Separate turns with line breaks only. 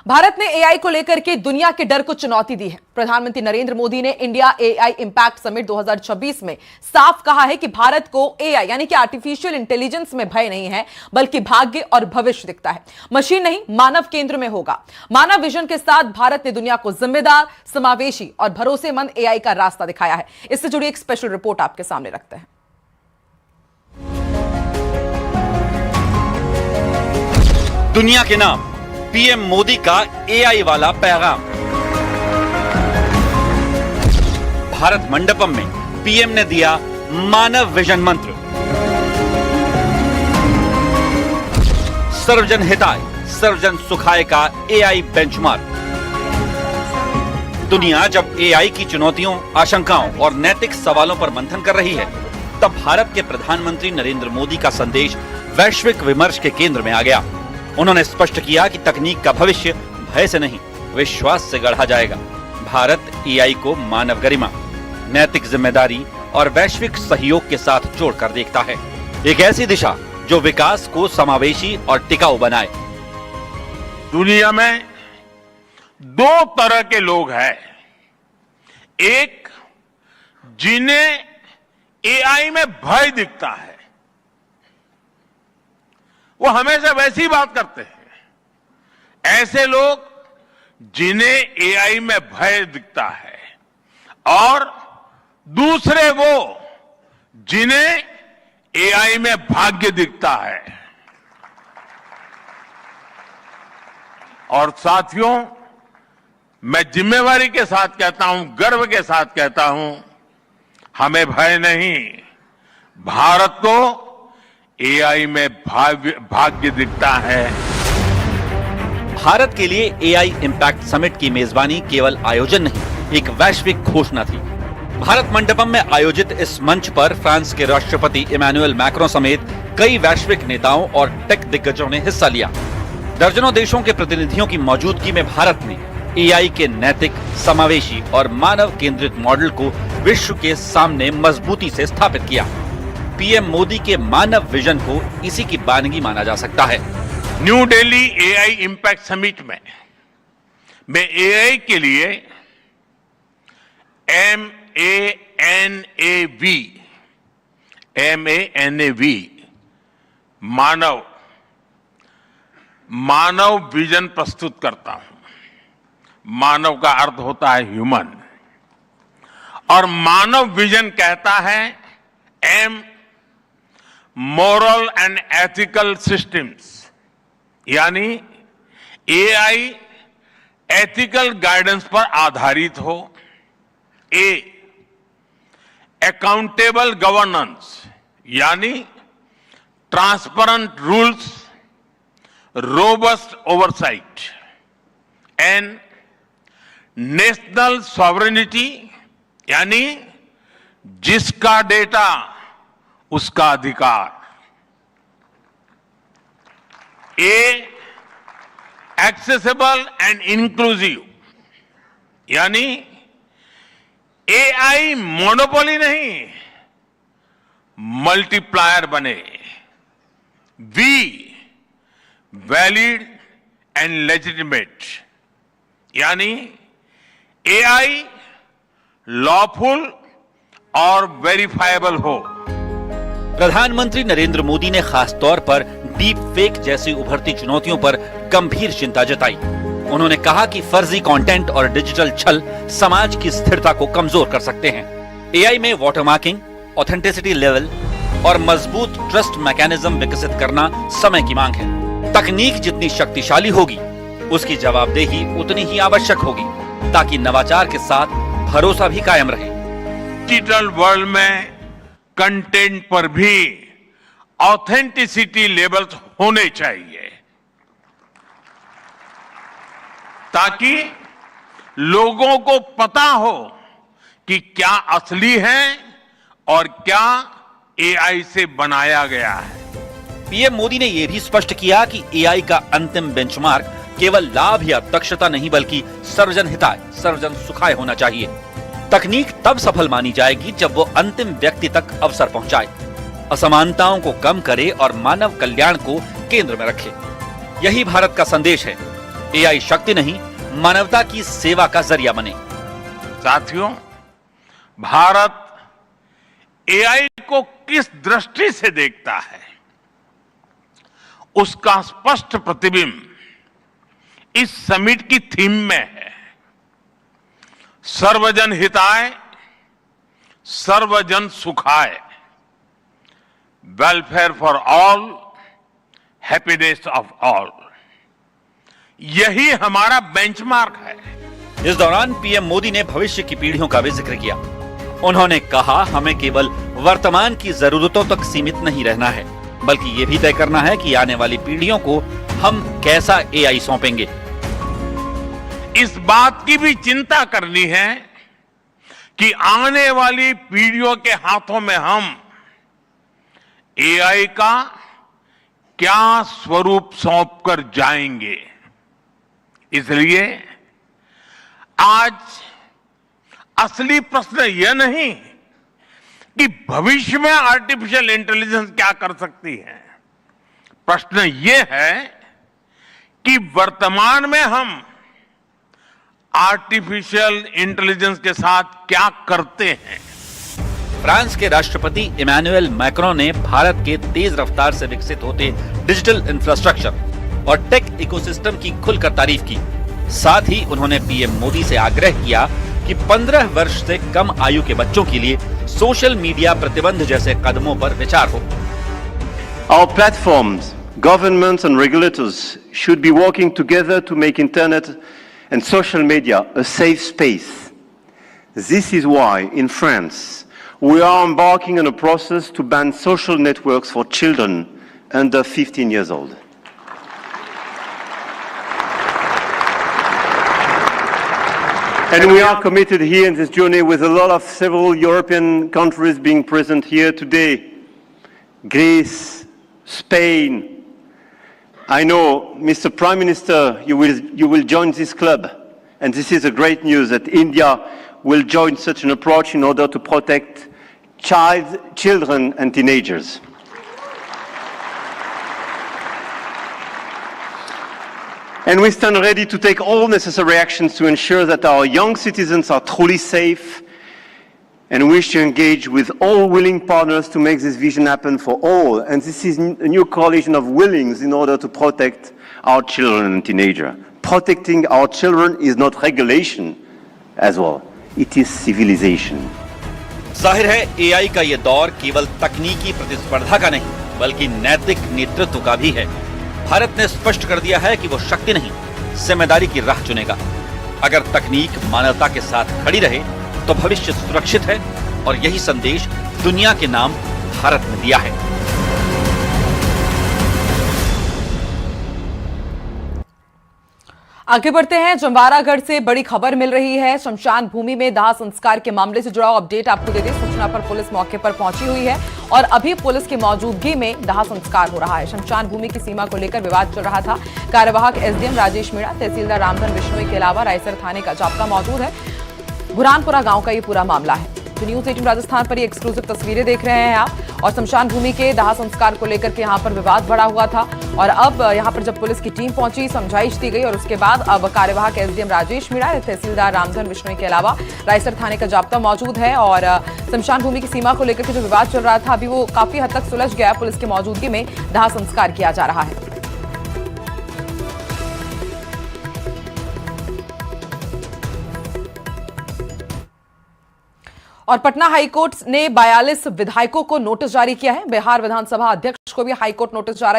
भारत ने एआई को लेकर के दुनिया के डर को चुनौती दी है। प्रधानमंत्री नरेंद्र मोदी ने इंडिया एआई इंपैक्ट समिट 2026 में साफ कहा है कि भारत को एआई यानी कि आर्टिफिशियल इंटेलिजेंस में भय नहीं है, बल्कि भाग्य और भविष्य दिखता है। मशीन नहीं, मानव केंद्र में होगा। मानव विजन के साथ भारत ने दुनिया को जिम्मेदार, समावेशी और भरोसेमंद एआई का रास्ता दिखाया है। इससे जुड़ी एक स्पेशल रिपोर्ट आपके सामने रखते हैं।
दुनिया के नाम, पीएम मोदी का एआई वाला पैगाम। भारत मंडपम में पीएम ने दिया मानव विजन मंत्र। सर्वजन हिताय सर्वजन सुखाय का एआई बेंचमार्क। दुनिया जब एआई की चुनौतियों, आशंकाओं और नैतिक सवालों पर मंथन कर रही है, तब भारत के प्रधानमंत्री नरेंद्र मोदी का संदेश वैश्विक विमर्श के केंद्र में आ गया। उन्होंने स्पष्ट किया कि तकनीक का भविष्य भय से नहीं, विश्वास से गढ़ा जाएगा। भारत एआई को मानव गरिमा, नैतिक जिम्मेदारी और वैश्विक सहयोग के साथ जोड़कर देखता है। एक ऐसी दिशा जो विकास को समावेशी और टिकाऊ बनाए।
दुनिया में दो तरह के लोग हैं। एक, जिन्हें एआई में भय दिखता है, वो हमेशा वैसी बात करते हैं। ऐसे लोग जिन्हें एआई में भय दिखता है, और दूसरे वो जिन्हें एआई में भाग्य दिखता है। और साथियों, मैं जिम्मेवारी के साथ कहता हूं, गर्व के साथ कहता हूं, हमें भय नहीं, भारत को एआई में भाग्य दिखता है।
भारत के लिए एआई इंपैक्ट समिट की मेजबानी केवल आयोजन नहीं, एक वैश्विक घोषणा थी। भारत मंडपम में आयोजित इस मंच पर फ्रांस के राष्ट्रपति इमैनुअल मैक्रों समेत कई वैश्विक नेताओं और टेक दिग्गजों ने हिस्सा लिया। दर्जनों देशों के प्रतिनिधियों की मौजूदगी में भारत ने एआई के नैतिक, समावेशी और मानव केंद्रित मॉडल को विश्व के सामने मजबूती से स्थापित किया। पीएम मोदी के मानव विजन को इसी की बानगी माना जा सकता है।
New Delhi AI impact summit में मैं एआई के लिए MANAV मानव विजन प्रस्तुत करता हूं। मानव का अर्थ होता है ह्यूमन, और मानव विजन कहता है मोरल एंड एथिकल सिस्टम्स, यानी एआई एथिकल गाइडेंस पर आधारित हो। अकाउंटेबल गवर्नेंस, यानी transparent rules, robust oversight. And national sovereignty, यानी जिसका डेटा उसका अधिकार। एक्सेसिबल एंड इंक्लूसिव, यानी एआई मोनोपोली नहीं, मल्टीप्लायर बने। वैलिड एंड लेजिटिमेट, यानी एआई लॉफुल और वेरीफाइबल हो।
प्रधानमंत्री नरेंद्र मोदी ने खास तौर पर डीप फेक जैसी उभरती चुनौतियों पर गंभीर चिंता जताई। उन्होंने कहा कि फर्जी कंटेंट और डिजिटल छल समाज की स्थिरता को कमजोर कर सकते हैं। एआई में वाटरमार्किंग, ऑथेंटिसिटी लेवल और मजबूत ट्रस्ट मैकेनिज्म विकसित करना समय की मांग है। तकनीक जितनी शक्तिशाली होगी, उसकी जवाबदेही उतनी ही आवश्यक होगी, ताकि नवाचार के साथ भरोसा भी कायम रहे।
डिजिटल वर्ल्ड में कंटेंट पर भी ऑथेंटिसिटी लेवल्स होने चाहिए, ताकि लोगों को पता हो कि क्या असली है और क्या एआई से बनाया गया है।
पीएम मोदी ने यह भी स्पष्ट किया कि एआई का अंतिम बेंचमार्क केवल लाभ या दक्षता नहीं, बल्कि सर्वजन हिताय सर्वजन सुखाय होना चाहिए। तकनीक तब सफल मानी जाएगी जब वो अंतिम व्यक्ति तक अवसर पहुंचाए, असमानताओं को कम करे और मानव कल्याण को केंद्र में रखे। यही भारत का संदेश है। एआई शक्ति नहीं, मानवता की सेवा का जरिया बने।
साथियों, भारत एआई को किस दृष्टि से देखता है, उसका स्पष्ट प्रतिबिंब इस समिट की थीम में है। सर्वजन हिताय, सर्वजन सुखाय, welfare for all, happiness of all, यही हमारा बेंचमार्क है।
इस दौरान पीएम मोदी ने भविष्य की पीढ़ियों का भी जिक्र किया। उन्होंने कहा, हमें केवल वर्तमान की जरूरतों तक सीमित नहीं रहना है, बल्कि ये भी तय करना है कि आने वाली पीढ़ियों को हम कैसा एआई सौंपेंगे।
इस बात की भी चिंता करनी है कि आने वाली पीढ़ियों के हाथों में हम एआई का क्या स्वरूप सौंप कर जाएंगे। इसलिए आज असली प्रश्न यह नहीं कि भविष्य में आर्टिफिशियल इंटेलिजेंस क्या कर सकती है, प्रश्न यह है कि वर्तमान में हम आर्टिफिशियल इंटेलिजेंस के साथ क्या करते हैं।
फ्रांस के राष्ट्रपति इमैनुअल मैक्रोन ने भारत के तेज रफ्तार से विकसित होते डिजिटल इंफ्रास्ट्रक्चर और टेक इकोसिस्टम की खुलकर तारीफ की। साथ ही उन्होंने पीएम मोदी से आग्रह किया कि 15 वर्ष से कम आयु के बच्चों के लिए सोशल मीडिया प्रतिबंध जैसे कदमों पर विचार हो।
Our platforms, governments and regulators should be working together to make internet and social media a safe space. This is why in France we are embarking on a process to ban social networks for children under 15 years old. And we are committed here in this journey with a lot of several European countries being present here today. Greece, Spain. I know, Mr. Prime Minister, you will join this club. And this is a great news that India will join such an approach in order to protect children and teenagers. And we stand ready to take all necessary actions to ensure that our young citizens are truly safe, and wish to engage with all willing partners to make this vision happen for all. And this is a new coalition of willings in order to protect our children and teenagers. Protecting our children is not regulation as well. It is civilization.
जाहिर है AI का ये दौर केवल तकनीकी प्रतिस्पर्धा का नहीं, बल्कि नैतिक नेतृत्व का भी है। भारत ने स्पष्ट कर दिया है कि वो शक्ति नहीं, जिम्मेदारी की राह चुनेगा। अगर तकनीक मानवता के साथ खड़ी रहे तो भविष्य सुरक्षित है, और यही संदेश दुनिया के नाम भारत ने दिया है।
आगे बढ़ते हैं। जमवारागढ़ से बड़ी खबर मिल रही है। शमशान भूमि में दाह संस्कार के मामले से जुड़ा अपडेट आपको दे दें। सूचना पर पुलिस मौके पर पहुंची हुई है और अभी पुलिस की मौजूदगी में दाह संस्कार हो रहा है। शमशान भूमि की सीमा को लेकर विवाद चल रहा था। कार्यवाहक एसडीएम राजेश मीणा, तहसीलदार रामधन बिश्नोई के अलावा रायसर थाने का जाब्ता मौजूद है। बुरहानपुरा गांव का ये पूरा मामला है। तो न्यूज 18 राजस्थान पर ये एक्सक्लूसिव तस्वीरें देख रहे हैं आप। और शमशान भूमि के दाह संस्कार को लेकर के यहाँ पर विवाद बढ़ा हुआ था और अब यहाँ पर जब पुलिस की टीम पहुंची, समझाइश दी गई और उसके बाद अब कार्यवाहक एसडीएम राजेश मीणा, तहसीलदार रामधन बिश्नोई के अलावा रायसर थाने का जाब्ता मौजूद है। और शमशान भूमि की सीमा को लेकर के जो विवाद चल रहा था, अभी वो काफी हद तक सुलझ गया। पुलिस की मौजूदगी में दाह संस्कार किया जा रहा है। और पटना हाईकोर्ट ने 42 विधायकों को नोटिस जारी किया है। बिहार विधानसभा अध्यक्ष को भी हाईकोर्ट नोटिस जारी